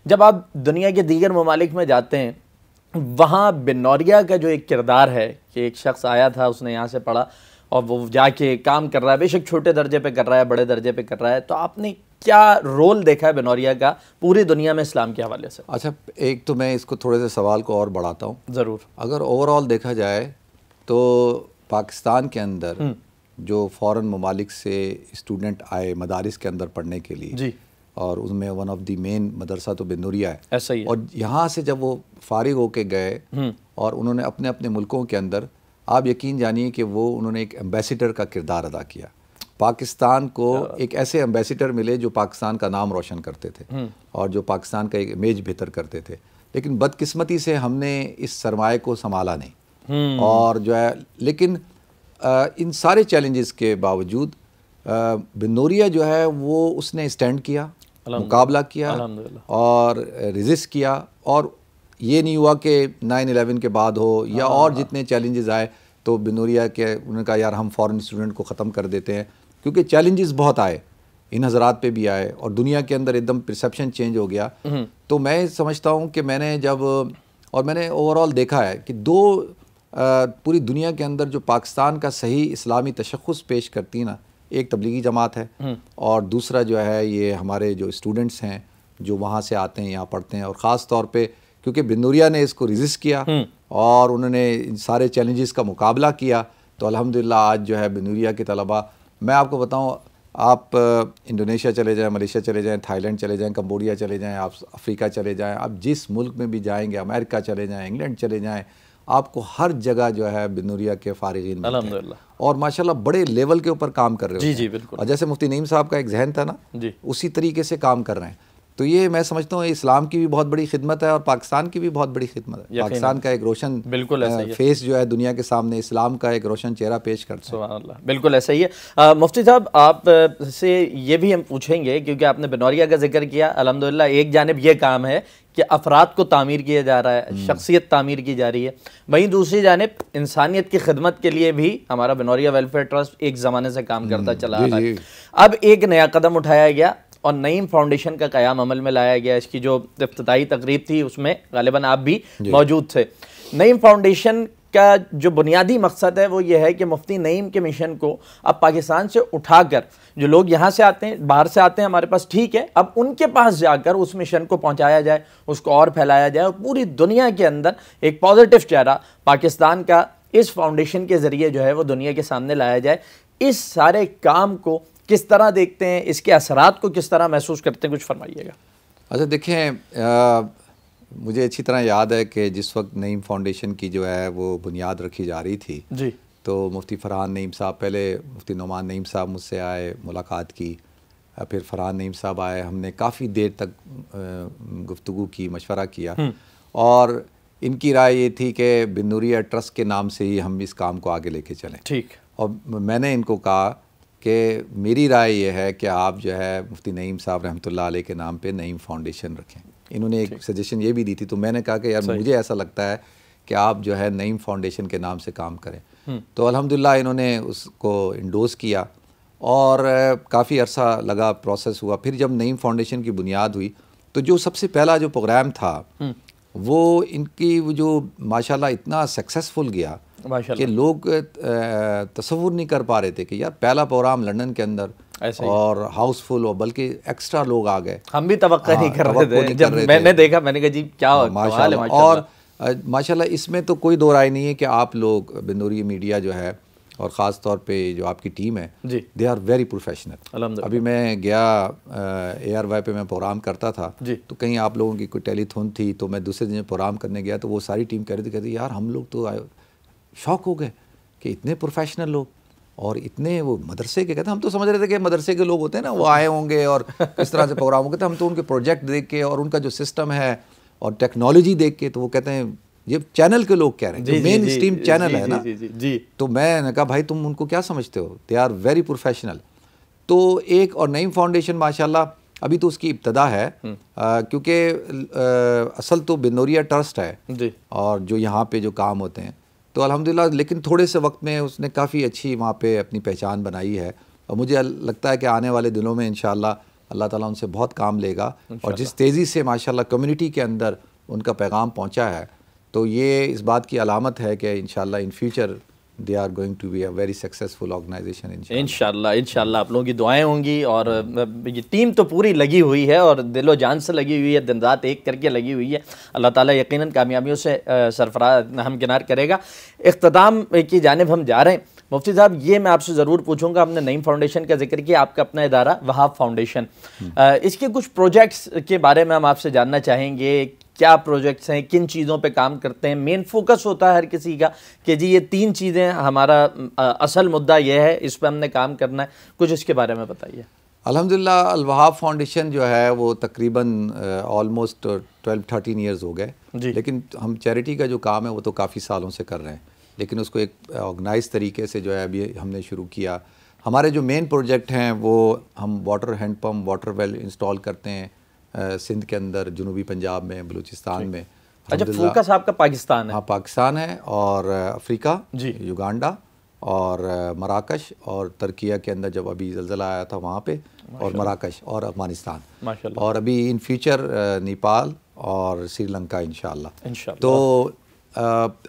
جب آپ دنیا کے دیگر ممالک میں جاتے ہیں, وہاں بنوریا کا جو ایک کردار ہے کہ ایک شخص آیا تھا, اس نے یہاں سے پڑھا, اور وہ جا کے کام کر رہا ہے, بے شک چھوٹے درجے پہ کر رہا ہے, بڑے درجے پہ کر رہا ہے, تو آپ نے کیا رول دیکھا ہے بنوریا کا پوری دنیا میں اسلام کے حوالے سے؟ اچھا, ایک تو میں اس کو تھوڑے سے سوال کو اور بڑھاتا ہوں. ضرور. اگر اوور آل دیکھا جائے تو پاکستان کے اندر جو فارن ممالک سے اسٹوڈنٹ آئے مدارس کے اندر پڑھنے کے لیے, جی, اور اس میں ون آف دی مین مدرسہ تو بنوریا ہے, ایسا ہی ہے. اور یہاں سے جب وہ فارغ ہو کے گئے اور انہوں نے اپنے اپنے ملکوں کے اندر, آپ یقین جانیے کہ وہ انہوں نے ایک ایمبیسیڈر کا کردار ادا کیا. پاکستان کو ایک ایسے ایمبیسیڈر ملے جو پاکستان کا نام روشن کرتے تھے اور جو پاکستان کا ایک امیج بہتر کرتے تھے, لیکن بدقسمتی سے ہم نے اس سرمایہ کو سنبھالا نہیں. اور جو ہے لیکن ان سارے چیلنجز کے باوجود بنوریا جو ہے وہ اس نے اسٹینڈ کیا, مقابلہ کیا اور ریزسٹ کیا, اور یہ نہیں ہوا کہ 9/11 کے بعد ہو یا اور جتنے چیلنجز آئے تو بنوریا کے انہوں نے کہا یار ہم فارن اسٹوڈنٹ کو ختم کر دیتے ہیں, کیونکہ چیلنجز بہت آئے, ان حضرات پہ بھی آئے اور دنیا کے اندر ایک دم پرسیپشن چینج ہو گیا. تو میں سمجھتا ہوں کہ میں نے جب اور میں نے اوور آل دیکھا ہے کہ دو پوری دنیا کے اندر جو پاکستان کا صحیح اسلامی تشخص پیش کرتی نا, ایک تبلیغی جماعت ہے اور دوسرا جو ہے یہ ہمارے جو اسٹوڈنٹس ہیں جو وہاں سے آتے ہیں یہاں پڑھتے ہیں, اور خاص طور پہ کیونکہ بنوریا نے اس کو ریزسٹ کیا اور انہوں نے ان سارے چیلنجز کا مقابلہ کیا, تو الحمدللہ آج جو ہے بنوریا کے طلباء, میں آپ کو بتاؤں, آپ انڈونیشیا چلے جائیں, ملیشیا چلے جائیں, تھائی لینڈ چلے جائیں, کمبوڈیا چلے جائیں, آپ افریقہ چلے جائیں, آپ جس ملک میں بھی جائیں گے, امریکہ چلے جائیں, انگلینڈ چلے جائیں, آپ کو ہر جگہ جو ہے بنوریا کے فارغین ملتے ہیں اور ماشاءاللہ بڑے لیول کے اوپر کام کر رہے ہیں. جی بالکل. اور جیسے مفتی نعیم صاحب کا ایک ذہن تھا نا, اسی طریقے سے کام کر رہے ہیں. تو یہ میں سمجھتا ہوں اسلام کی بھی بہت بڑی خدمت ہے اور پاکستان کی بھی بہت بڑی خدمت ہے. پاکستان کا ایک روشن فیس جو ہے دنیا کے سامنے, اسلام کا ایک روشن چہرہ پیش کرتا ہے. سبحان اللہ, بالکل ایسا ہی ہے. مفتی صاحب آپ سے یہ بھی ہم پوچھیں گے کیونکہ آپ نے بنوریا کا ذکر کیا, الحمدللہ ایک جانب یہ کام ہے کہ افراد کو تعمیر کیا جا رہا ہے, شخصیت تعمیر کی جا رہی ہے, وہیں دوسری جانب انسانیت کی خدمت کے لیے بھی ہمارا بنوریا ویلفیئر ٹرسٹ ایک زمانے سے کام کرتا چلا آ رہا ہے. اب ایک نیا قدم اٹھایا گیا اور نعیم فاؤنڈیشن کا قیام عمل میں لایا گیا. اس کی جو افتتاحی تقریب تھی اس میں غالباً آپ بھی موجود تھے. نعیم فاؤنڈیشن کا جو بنیادی مقصد ہے وہ یہ ہے کہ مفتی نعیم کے مشن کو اب پاکستان سے اٹھا کر جو لوگ یہاں سے آتے ہیں, باہر سے آتے ہیں ہمارے پاس, ٹھیک ہے, اب ان کے پاس جا کر اس مشن کو پہنچایا جائے, اس کو اور پھیلایا جائے, اور پوری دنیا کے اندر ایک پازیٹیو چہرہ پاکستان کا اس فاؤنڈیشن کے ذریعے جو ہے وہ دنیا کے سامنے لایا جائے. اس سارے کام کو کس طرح دیکھتے ہیں, اس کے اثرات کو کس طرح محسوس کرتے ہیں, کچھ فرمائیے گا. اچھا دیکھیں, مجھے اچھی طرح یاد ہے کہ جس وقت نعیم فاؤنڈیشن کی جو ہے وہ بنیاد رکھی جا رہی تھی, جی, تو مفتی فرحان نعیم صاحب, پہلے مفتی نعمان نعیم صاحب مجھ سے آئے, ملاقات کی, پھر فرحان نعیم صاحب آئے, ہم نے کافی دیر تک گفتگو کی, مشورہ کیا, اور ان کی رائے یہ تھی کہ بنوریا ٹرسٹ کے نام سے ہی ہم اس کام کو آگے لے کے چلیں. ٹھیک. اور میں نے ان کو کہا کہ میری رائے یہ ہے کہ آپ جو ہے مفتی نعیم صاحب رحمۃ اللہ علیہ کے نام پہ نعیم فاؤنڈیشن رکھیں. انہوں نے ایک سجیشن یہ بھی دی تھی, تو میں نے کہا کہ یار مجھے ایسا لگتا ہے کہ آپ جو ہے نعیم فاؤنڈیشن کے نام سے کام کریں. تو الحمدللہ انہوں نے اس کو انڈوز کیا اور کافی عرصہ لگا, پروسیس ہوا. پھر جب نعیم فاؤنڈیشن کی بنیاد ہوئی تو جو سب سے پہلا جو پروگرام تھا وہ ان کی جو ماشاءاللہ اتنا سکسیسفل گیا کہ لوگ تصور نہیں کر پا رہے تھے کہ یار پہلا پروگرام لندن کے اندر اور ہاؤس فل ہو, بلکہ ایکسٹرا لوگ آ گئے. ہم بھی توقع نہیں کر رہے تھے. جب میں نے دیکھا میں نے کہا جی کیا ماشاءاللہ. اور ماشاءاللہ اس میں تو کوئی دو رائے نہیں ہے کہ آپ لوگ بنوریا میڈیا جو ہے اور خاص طور پہ جو آپ کی ٹیم ہے, دے آر ویری پروفیشنل. ابھی میں گیا اے آر وائی پہ میں پروگرام کرتا تھا, تو کہیں آپ لوگوں کی کوئی ٹیلی تھون تھی, تو میں دوسرے دن پروگرام کرنے گیا تو وہ ساری ٹیم کہہ رہی تھی یار ہم لوگ تو شوق ہو گئے کہ اتنے پروفیشنل لوگ اور اتنے وہ مدرسے کے. کہتے ہیں ہم تو سمجھ رہے تھے کہ مدرسے کے لوگ ہوتے ہیں نا وہ آئے ہوں گے اور اس طرح سے پروگرام ہو گئے, ہم تو ان کے پروجیکٹ دیکھ کے اور ان کا جو سسٹم ہے اور ٹیکنالوجی دیکھ کے, تو وہ کہتے ہیں یہ چینل کے لوگ کہہ رہے ہیں, جو مین اسٹریم چینل ہے نا. تو میں نے کہا بھائی تم ان کو کیا سمجھتے ہو, دے آر ویری پروفیشنل. تو ایک اور نعیم فاؤنڈیشن ماشاءاللہ ابھی تو اس کی ابتدا ہے, کیونکہ اصل تو بنوریا ٹرسٹ ہے اور جو یہاں پہ جو کام ہوتے ہیں, تو الحمدللہ لیکن تھوڑے سے وقت میں اس نے کافی اچھی وہاں پہ اپنی پہچان بنائی ہے, اور مجھے لگتا ہے کہ آنے والے دنوں میں انشاءاللہ اللہ تعالیٰ ان سے بہت کام لے گا. اور جس تیزی سے ماشاءاللہ کمیونٹی کے اندر ان کا پیغام پہنچا ہے, تو یہ اس بات کی علامت ہے کہ انشاءاللہ in future they are going to be a very successful organization انشاءاللہ. انشاءاللہ آپ لوگوں کی دعائیں ہوں گی, اور یہ ٹیم تو پوری لگی ہوئی ہے اور دل و جان سے لگی ہوئی ہے, دن رات ایک کر کے لگی ہوئی ہے. اللہ تعالیٰ یقیناً کامیابیوں سے سرفراز ہمکنار کرے گا. اختتام کی جانب ہم جا رہے ہیں. مفتی صاحب, یہ میں آپ سے ضرور پوچھوں گا, ہم نے نعیم فاؤنڈیشن کا ذکر کیا, آپ کا اپنا ادارہ وہاب فاؤنڈیشن, اس کے کچھ پروجیکٹس کے بارے میں ہم آپ سے جاننا چاہیں گے. کیا پروجیکٹس ہیں, کن چیزوں پہ کام کرتے ہیں, مین فوکس ہوتا ہے ہر کسی کا کہ جی یہ 3 چیزیں ہمارا اصل مدعا یہ ہے, اس پہ ہم نے کام کرنا ہے, کچھ اس کے بارے میں بتائیے. الحمدللہ الوہاب فاؤنڈیشن جو ہے وہ تقریباً آلموسٹ 12-13 ایئرز ہو گئے, لیکن ہم چیریٹی کا جو کام ہے وہ تو کافی سالوں سے کر رہے ہیں, لیکن اس کو ایک آرگنائز طریقے سے جو ہے ابھی ہم نے شروع کیا. ہمارے جو مین پروجیکٹ ہیں وہ ہم water hand pump, water well install کرتے ہیں سندھ کے اندر, جنوبی پنجاب میں, بلوچستان میں. اچھا, فوکس آپ کا پاکستان ہے؟ ہاں پاکستان ہے, اور افریقہ, یوگانڈا اور مراکش, اور ترکیہ کے اندر جب ابھی زلزلہ آیا تھا وہاں پہ, اور مراکش اور افغانستان, اور ابھی ان فیوچر نیپال اور سری لنکا انشاءاللہ. تو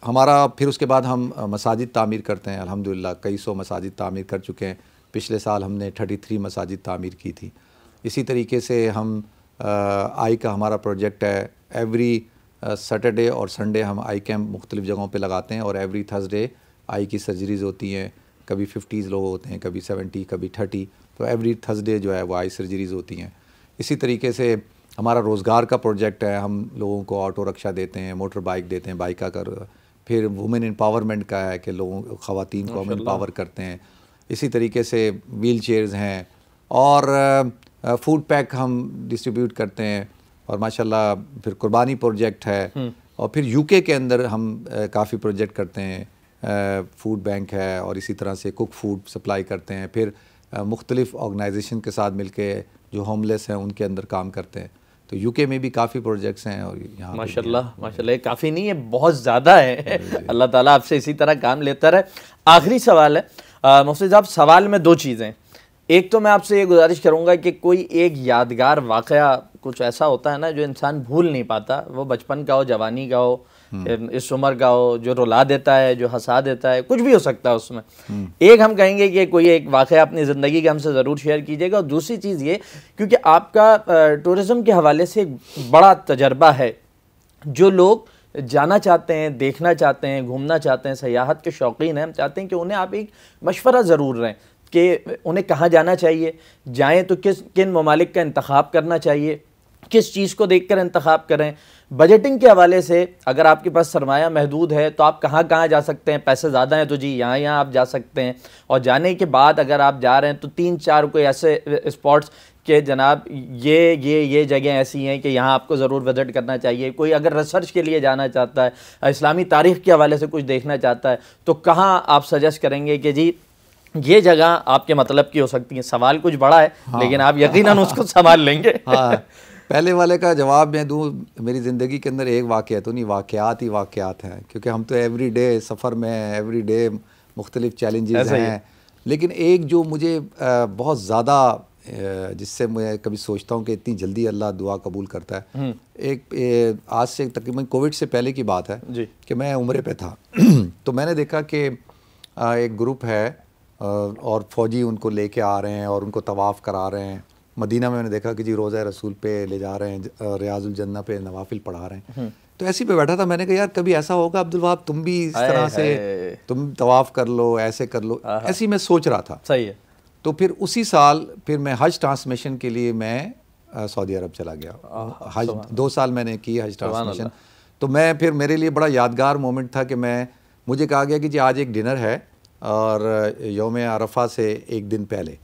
ہمارا پھر اس کے بعد ہم مساجد تعمیر کرتے ہیں. الحمدللہ کئی سو مساجد تعمیر کر چکے ہیں. پچھلے سال ہم نے 33 مساجد تعمیر کی تھی. اسی طریقے سے ہم آئی کا ہمارا پروجیکٹ ہے. ایوری سیٹرڈے اور سنڈے ہم آئی کیمپ مختلف جگہوں پہ لگاتے ہیں, اور ایوری تھرسڈے آئی کی سرجریز ہوتی ہیں. کبھی 50 لوگ ہوتے ہیں, کبھی 70, کبھی 30, تو ایوری تھرسڈے جو ہے وہ آئی سرجریز ہوتی ہیں. اسی طریقے سے ہمارا روزگار کا پروجیکٹ ہے. ہم لوگوں کو آٹو رکشہ دیتے ہیں, موٹر بائک دیتے ہیں, بائک کا کر. پھر وومن امپاورمنٹ کا ہے کہ خواتین کو ہم امپاور کرتے ہیں. اسی طریقے سے ویل چیئرز ہیں, اور فوڈ پیک ہم ڈسٹریبیوٹ کرتے ہیں. اور ماشاءاللہ پھر قربانی پروجیکٹ ہے. اور پھر یو کے اندر ہم کافی پروجیکٹ کرتے ہیں. فوڈ بینک ہے, اور اسی طرح سے کوک فوڈ سپلائی کرتے ہیں. پھر مختلف آرگنائزیشن کے ساتھ مل کے جو ہوم لیس ہیں ان کے اندر کام کرتے ہیں. تو یو کے میں بھی کافی پروجیکٹس ہیں, اور یہاں ماشاءاللہ کافی نہیں ہے, بہت زیادہ ہے. اللہ تعالیٰ آپ سے اسی طرح کام لیتا رہے. آخری سوال ہے مفتی صاحب, سوال میں 2 چیزیں. ایک تو میں آپ سے یہ گزارش کروں گا کہ کوئی ایک یادگار واقعہ کچھ ایسا ہوتا ہے نا جو انسان بھول نہیں پاتا, وہ بچپن کا ہو, جوانی کا ہو, اس عمر کا ہو, جو رلا دیتا ہے, جو ہنسا دیتا ہے, کچھ بھی ہو سکتا ہے اس میں. ایک ہم کہیں گے کہ کوئی ایک واقعہ اپنی زندگی کا ہم سے ضرور شیئر کیجیے گا. اور دوسری چیز یہ, کیونکہ آپ کا ٹورزم کے حوالے سے ایک بڑا تجربہ ہے, جو لوگ جانا چاہتے ہیں, دیکھنا چاہتے ہیں, گھومنا چاہتے ہیں, سیاحت کے شوقین ہیں, ہم چاہتے ہیں کہ انہیں آپ ایک مشورہ ضرور رہیں کہ انہیں کہاں جانا چاہیے, جائیں تو کن ممالک کا انتخاب کرنا چاہیے, کس چیز کو دیکھ کر انتخاب کریں. بجٹنگ کے حوالے سے اگر آپ کے پاس سرمایہ محدود ہے تو آپ کہاں کہاں جا سکتے ہیں, پیسے زیادہ ہیں تو جی یہاں آپ جا سکتے ہیں. اور جانے کے بعد اگر آپ جا رہے ہیں تو 3-4 کوئی ایسے اسپاٹس کہ جناب یہ جگہیں ایسی ہیں کہ یہاں آپ کو ضرور وزٹ کرنا چاہیے. کوئی اگر ریسرچ کے لیے جانا چاہتا ہے, اسلامی تاریخ کے حوالے سے کچھ دیکھنا چاہتا ہے, تو کہاں آپ سجیسٹ کریں گے کہ جی یہ جگہ آپ کے مطلب کی ہو سکتی ہیں؟ سوال کچھ بڑا ہے لیکن آپ یقیناً اس کو سنبھال لیں گے. ہاں, پہلے والے کا جواب میں دوں. میری زندگی کے اندر ایک واقعہ تو نہیں, واقعات ہی واقعات ہیں, کیونکہ ہم تو ایوری ڈے سفر میں, ایوری ڈے مختلف چیلنجز ہیں. لیکن ایک جو مجھے بہت زیادہ, جس سے میں کبھی سوچتا ہوں کہ اتنی جلدی اللہ دعا قبول کرتا ہے. ایک آج سے تقریباً کووڈ سے پہلے کی بات ہے کہ میں عمرے پہ تھا. تو میں نے دیکھا کہ ایک گروپ ہے اور فوجی ان کو لے کے آ رہے ہیں اور ان کو طواف کرا رہے ہیں. مدینہ میں نے دیکھا کہ جی روضہ رسول پہ لے جا رہے ہیں, ریاض الجنہ پہ نوافل پڑھا رہے ہیں. تو ایسے پہ بیٹھا تھا, میں نے کہا یار کبھی ایسا ہوگا عبدالوہاب تم بھی اس طرح سے تم طواف کر لو, ایسے کر لو, ایسی میں سوچ رہا تھا. صحیح ہے. تو پھر اسی سال پھر میں حج ٹرانسمیشن کے لیے میں سعودی عرب چلا گیا. حج 2 سال میں نے کی حج ٹرانسمیشن. تو میں پھر میرے لیے بڑا یادگار مومنٹ تھا کہ مجھے کہا گیا کہ جی آج ایک ڈنر ہے, اور یوم عرفہ سے 1 دن پہلے,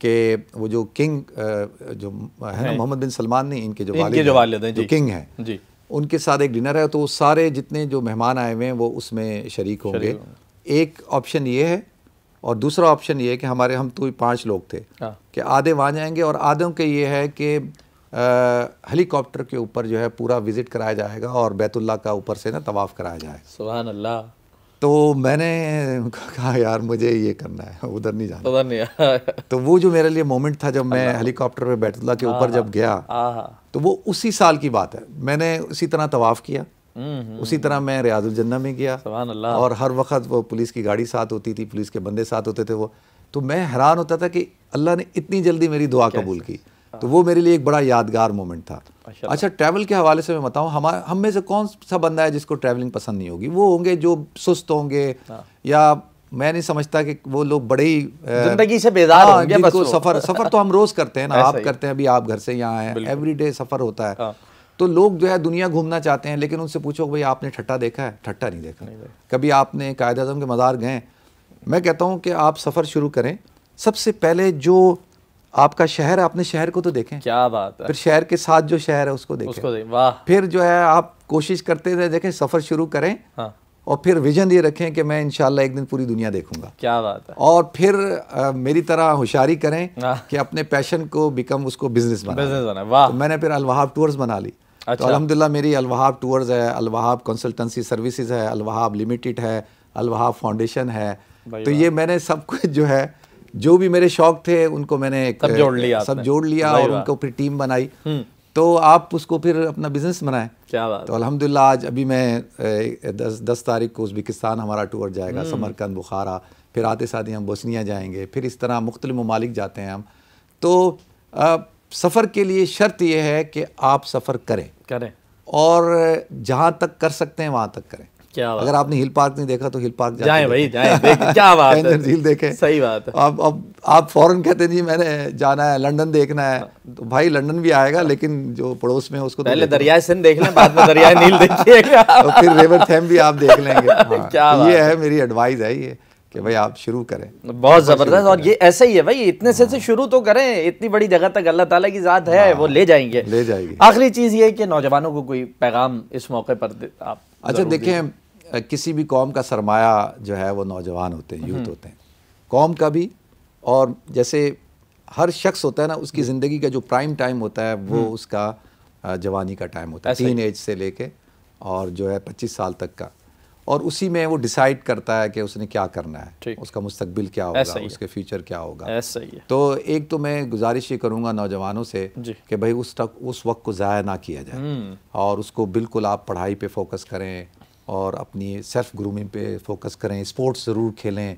کہ وہ جو کنگ جو ہے نا محمد بن سلمان نہیں, ان کے جو والد ہیں جو کنگ ہیں, ان کے ساتھ ایک ڈنر ہے. تو سارے جتنے جو مہمان آئے ہوئے ہیں وہ اس میں شریک ہوں گے. ایک آپشن یہ ہے, اور دوسرا آپشن یہ ہے کہ ہم تو 5 لوگ تھے کہ آدھے وہاں جائیں گے, اور آدھوں کے یہ ہے کہ ہیلی کاپٹر کے اوپر جو ہے پورا وزٹ کرایا جائے گا اور بیت اللہ کا اوپر سے نا طواف کرایا جائے. سبحان اللہ. تو میں نے کہا یار مجھے یہ کرنا ہے, ادھر نہیں جانا. تو وہ جو میرے لیے مومنٹ تھا جب میں ہیلی کاپٹر پہ بیت اللہ کے اوپر جب گیا, تو وہ اسی سال کی بات ہے. میں نے اسی طرح طواف کیا, اسی طرح میں ریاض الجنہ میں گیا، سبحان اللہ، اور ہر وقت وہ پولیس کی گاڑی ساتھ ہوتی تھی، پولیس کے بندے ساتھ ہوتے تھے وہ، تو میں حیران ہوتا تھا کہ اللہ نے اتنی جلدی میری دعا قبول کی، تو وہ میرے لیے ایک بڑا یادگار مومنٹ تھا۔ اچھا ٹریول کے حوالے سے میں بتاؤں، ہم میں سے کون سا بندہ ہے جس کو ٹریولنگ پسند نہیں ہوگی؟ وہ ہوں گے جو سست ہوں گے، یا میں نہیں سمجھتا کہ وہ لوگ بڑے ہی زندگی سے بیزار ہوں گے، جن بس کو سفر تو ہم روز کرتے ہیں نا، آپ کرتے ہیں، ابھی آپ گھر سے یہاں ہیں، ایوری ڈے سفر ہوتا ہے، تو لوگ جو ہے دنیا گھومنا چاہتے ہیں، لیکن ان سے پوچھو بھئی آپ نے ٹھٹا دیکھا ہے؟ ٹھٹا نہیں دیکھا۔ کبھی آپ نے قائد اعظم کے مزار گئے؟ میں کہتا ہوں کہ آپ سفر شروع کریں، سب سے پہلے جو آپ کا شہر ہے، اپنے شہر کو تو دیکھیں، کیا بات ہے، پھر شہر کے ساتھ جو شہر ہے اس کو دیکھیں، واہ، پھر جو ہے آپ کوشش کرتے تھے دیکھیں، سفر شروع کریں اور پھر ویژن یہ رکھیں کہ میں انشاءاللہ ایک دن پوری دنیا دیکھوں گا، کیا بات ہے، اور پھر میری طرح ہوشیاری کریں کہ اپنے پیشن کو اس کو بزنس بنا، واہ، تو میں نے پھر الوہاب ٹورز بنا لی، تو الحمدللہ میری الوہاب ٹورز ہے، الوہاب کنسلٹنسی سروسز ہے، الوہاب لمیٹڈ ہے، الوہاب فاؤنڈیشن ہے، تو یہ میں نے سب کچھ جو ہے جو بھی میرے شوق تھے ان کو میں نے سب جوڑ لیا اور ان کو پھر ٹیم بنائی، تو آپ اس کو پھر اپنا بزنس بنائیں۔ کیا بات، تو الحمدللہ آج ابھی میں 10 تاریخ کو ازبکستان ہمارا ٹور جائے گا، سمرقند، بخارا، پھر آتے ساتھ ہی ہم بوسنیا جائیں گے، پھر اس طرح مختلف ممالک جاتے ہیں ہم۔ تو سفر کے لیے شرط یہ ہے کہ آپ سفر کریں اور جہاں تک کر سکتے ہیں وہاں تک کریں۔ اگر آپ نے ہل پارک نہیں دیکھا تو ہل پارک جائیں بھائی، جائیں، کیا بات ہے، جھیل دیکھیں، صحیح بات ہے۔ اب آپ فوراً کہتے ہیں جی میں نے جانا ہے لنڈن دیکھنا ہے، تو بھائی لنڈن بھی آئے گا، لیکن جو پڑوس میں اس کو پہلے دریائے سندھ دیکھ لیں، بعد میں دریائے نیل دیکھیے گا، اور پھر ریور تھیم بھی آپ دیکھ لیں گے۔ یہ ہے میری ایڈوائز ہے یہ کہ بھائی آپ شروع کریں، بہت زبردست، اور یہ ایسا ہی ہے بھائی، اتنے سے شروع تو کریں، اتنی بڑی جگہ تک اللہ تعالیٰ کی ذات ہے، وہ لے جائیں گے، لے جائے گی۔ آخری چیز یہ ہے کہ نوجوانوں کو کوئی پیغام اس موقع پر آپ؟ اچھا دیکھیں، کسی بھی قوم کا سرمایہ جو ہے وہ نوجوان ہوتے ہیں، یوتھ ہوتے ہیں، قوم کا بھی، اور جیسے ہر شخص ہوتا ہے نا، اس کی زندگی کا جو پرائم ٹائم ہوتا ہے وہ اس کا جوانی کا ٹائم ہوتا ہے، ٹین ایج سے لے کے اور جو ہے 25 سال تک کا، اور اسی میں وہ ڈیسائیڈ کرتا ہے کہ اس نے کیا کرنا ہے، اس کا مستقبل کیا ہوگا، اس کے فیوچر کیا ہوگا۔ تو ایک تو میں گزارش یہ کروں گا نوجوانوں سے کہ بھائی اس وقت کو ضائع نہ کیا جائے، اور اس کو بالکل آپ پڑھائی پہ فوکس کریں اور اپنی سیلف گرومنگ پہ فوکس کریں، اسپورٹس ضرور کھیلیں۔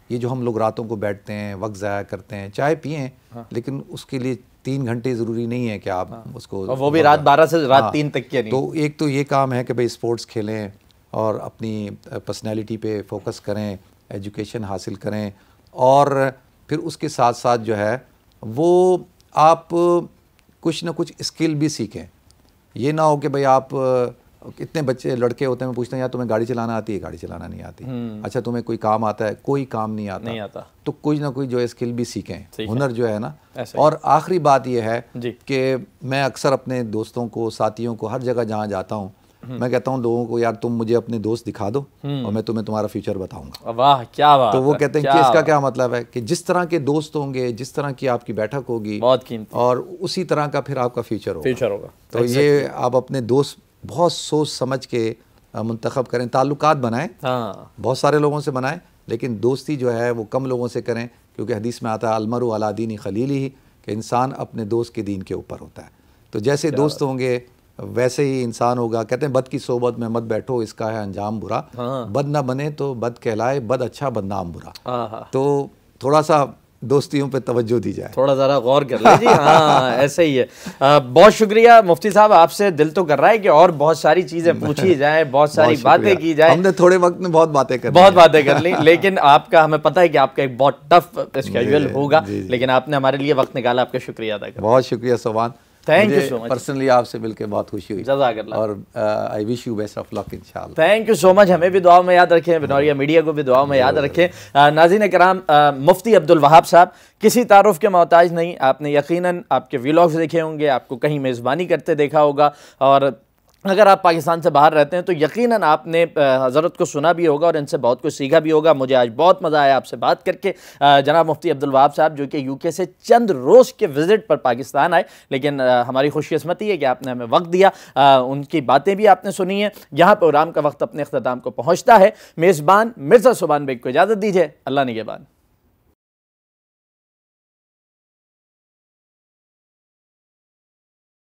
یہ جو ہم لوگ راتوں کو بیٹھتے ہیں، وقت ضائع کرتے ہیں، چائے پئیں، لیکن اس کے لیے 3 گھنٹے ضروری نہیں ہے کہ آپ اس کو، وہ بھی رات 12 سے رات 3 تک کے نہیں۔ تو ایک تو یہ کام ہے کہ بھئی اسپورٹس کھیلیں اور اپنی پرسنالٹی پہ فوکس کریں، ایجوکیشن حاصل کریں، اور پھر اس کے ساتھ ساتھ جو ہے وہ آپ کچھ نہ کچھ اسکل بھی سیکھیں۔ یہ نہ ہو کہ بھئی آپ، اتنے بچے لڑکے ہوتے ہیں، میں پوچھتا ہوں یار تمہیں گاڑی چلانا آتی ہے؟ گاڑی چلانا نہیں آتی۔ اچھا تمہیں کوئی کام آتا ہے؟ کوئی کام نہیں آتا، تو کوئی نہ کوئی جو اسکل بھی سیکھیں، ہنر جو ہے نا۔ اور آخری بات یہ ہے کہ میں اکثر اپنے دوستوں کو، ساتھیوں کو، ہر جگہ جہاں جاتا ہوں، میں کہتا ہوں لوگوں کو یار تم مجھے اپنے دوست دکھا دو اور میں تمہیں تمہارا فیوچر بتاؤں گا۔ واہ کیا بات، تو وہ کہتے ہیں کہ اس کا کیا مطلب ہے کہ جس طرح کے دوست ہوں گے، جس طرح کی آپ کی بیٹھک ہوگی، اور اسی طرح کا پھر آپ کا فیوچر ہوگا۔ تو یہ آپ اپنے دوست بہت سوچ سمجھ کے منتخب کریں، تعلقات بنائیں، بہت سارے لوگوں سے بنائیں، لیکن دوستی جو ہے وہ کم لوگوں سے کریں، کیونکہ حدیث میں آتا ہے المرء علی دین خلیلہ، کہ انسان اپنے دوست کے دین کے اوپر ہوتا ہے۔ تو جیسے دوست ہوں گے ویسے ہی انسان ہوگا۔ کہتے ہیں بد کی صحبت میں مت بیٹھو، اس کا ہے انجام برا، بد نہ بنے تو بد کہلائے، بد اچھا بدنام برا۔ تو تھوڑا سا دوستیوں پہ توجہ دی جائے، تھوڑا ذرا غور کر لیں جی۔ ہاں ایسے ہی ہے۔ بہت شکریہ مفتی صاحب، آپ سے دل تو کر رہا ہے کہ اور بہت ساری چیزیں پوچھی جائیں، بہت ساری باتیں کی جائیں۔ ہم نے تھوڑے وقت میں بہت باتیں کر لی، لیکن آپ کا، ہمیں پتہ ہے کہ آپ کا ایک بہت ٹف اسکیجول ہوگا، لیکن آپ نے ہمارے لیے وقت نکالا، آپ کا شکریہ ادا کریں۔ بہت شکریہ Soban, thank you so much, personally آپ سے مل کے بہت خوشی ہوئی، جزاک اللہ، اور آئی وش یو بیسٹ آف لک انشاءاللہ۔ تھینک یو سو مچ، ہمیں بھی دعاؤں میں یاد رکھیں، بنوریا میڈیا کو بھی دعاؤں میں یاد رکھیں۔ ناظرین کرام، مفتی عبدالوہاب صاحب کسی تعارف کے محتاج نہیں، آپ نے یقیناً آپ کے ویلاگز دیکھے ہوں گے، آپ کو کہیں میزبانی کرتے دیکھا ہوگا، اور اگر آپ پاکستان سے باہر رہتے ہیں تو یقیناً آپ نے حضرت کو سنا بھی ہوگا اور ان سے بہت کچھ سیکھا بھی ہوگا۔ مجھے آج بہت مزہ آیا آپ سے بات کر کے۔ جناب مفتی عبدالوہاب صاحب جو کہ یو کے سے چند روز کے وزٹ پر پاکستان آئے، لیکن ہماری خوش قسمتی ہے کہ آپ نے ہمیں وقت دیا، ان کی باتیں بھی آپ نے سنی ہیں۔ یہاں پروگرام کا وقت اپنے اختتام کو پہنچتا ہے، میزبان مرزا سبحان بیگ کو اجازت دیجیے، اللہ نگہبان۔